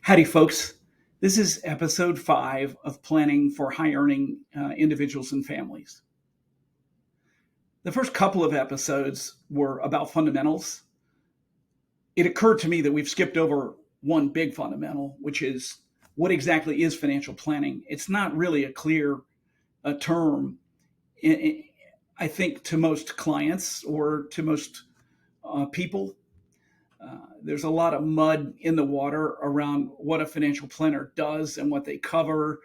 Howdy, folks. This is episode 5 of Planning for High Earning Individuals and Families. The first couple of episodes were about fundamentals. It occurred to me that we've skipped over one big fundamental, which is what exactly is financial planning. It's not really a clear term, I think, to most clients or to most people. There's a lot of mud in the water around what a financial planner does and what they cover.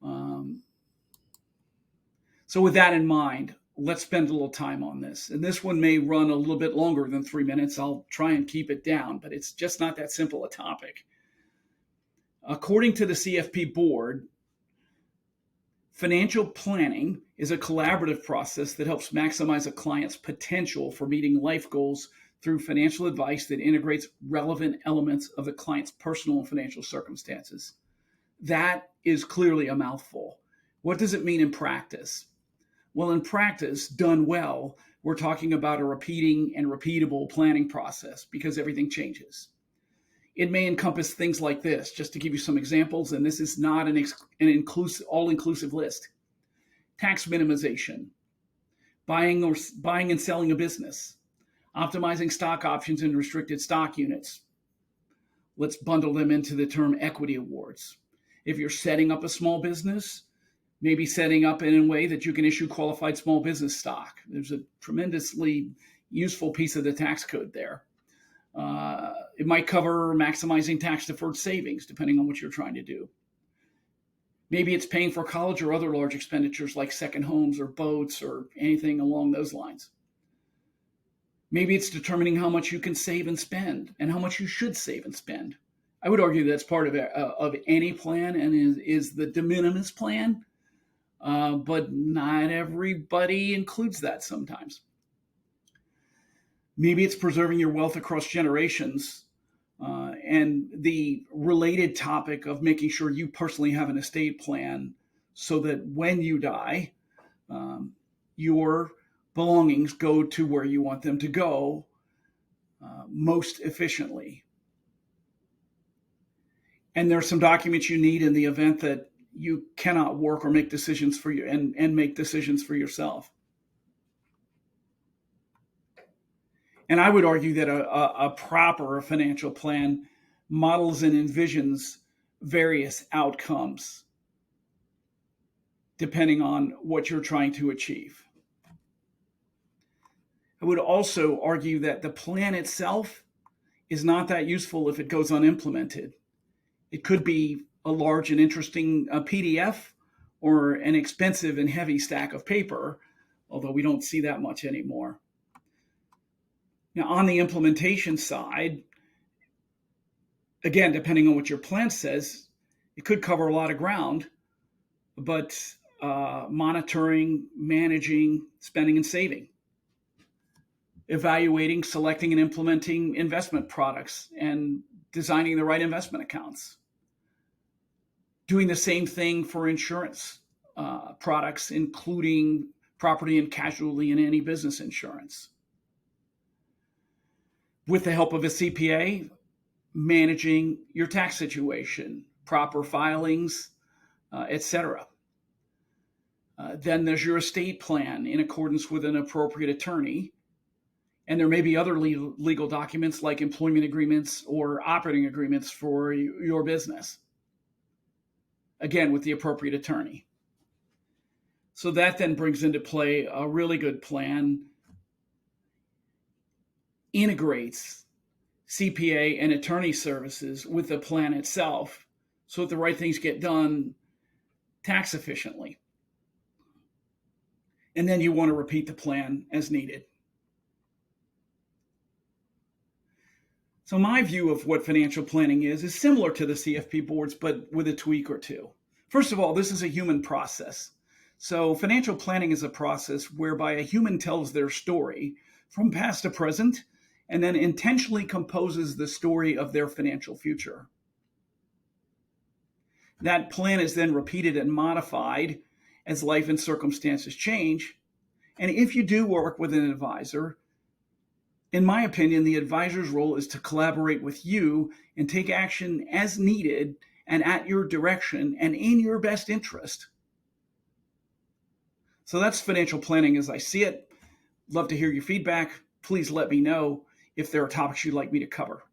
So with that in mind, let's spend a little time on this. And this one may run a little bit longer than 3 minutes. I'll try and keep it down, but it's just not that simple a topic. According to the CFP board, financial planning is a collaborative process that helps maximize a client's potential for meeting life goals through financial advice that integrates relevant elements of the client's personal and financial circumstances. That is clearly a mouthful. What does it mean in practice? Well, in practice, done well, we're talking about a repeating and repeatable planning process because everything changes. It may encompass things like this, just to give you some examples, and this is not an all-inclusive list. Tax minimization, buying and selling a business, optimizing stock options and restricted stock units. Let's bundle them into the term equity awards. If you're setting up a small business, maybe setting up in a way that you can issue qualified small business stock. There's a tremendously useful piece of the tax code there. It might cover maximizing tax deferred savings, depending on what you're trying to do. Maybe it's paying for college or other large expenditures like second homes or boats or anything along those lines. Maybe it's determining how much you can save and spend and how much you should save and spend. I would argue that's part of any plan and is the de minimis plan, but not everybody includes that sometimes. Maybe it's preserving your wealth across generations and the related topic of making sure you personally have an estate plan so that when you die, your belongings go to where you want them to go most efficiently. And there are some documents you need in the event that you cannot work or make decisions for you and make decisions for yourself. And I would argue that a proper financial plan models and envisions various outcomes depending on what you're trying to achieve. I would also argue that the plan itself is not that useful if it goes unimplemented. It could be a large and interesting PDF or an expensive and heavy stack of paper, although we don't see that much anymore. Now, on the implementation side, again, depending on what your plan says, it could cover a lot of ground, but monitoring, managing, spending, and saving, evaluating, selecting, and implementing investment products, and designing the right investment accounts. Doing the same thing for insurance products, including property and casualty and any business insurance. With the help of a CPA, managing your tax situation, proper filings, etc. Then there's your estate plan in accordance with an appropriate attorney. And there may be other legal documents like employment agreements or operating agreements for your business. Again, with the appropriate attorney. So that then brings into play a really good plan, integrates CPA and attorney services with the plan itself so that the right things get done tax efficiently. And then you want to repeat the plan as needed. So my view of what financial planning is similar to the CFP boards, but with a tweak or two. First of all, this is a human process. So financial planning is a process whereby a human tells their story from past to present and then intentionally composes the story of their financial future. That plan is then repeated and modified as life and circumstances change. And if you do work with an advisor, In my opinion, the advisor's role is to collaborate with you and take action as needed and at your direction and in your best interest. So that's financial planning as I see it. Love to hear your feedback. Please let me know if there are topics you'd like me to cover.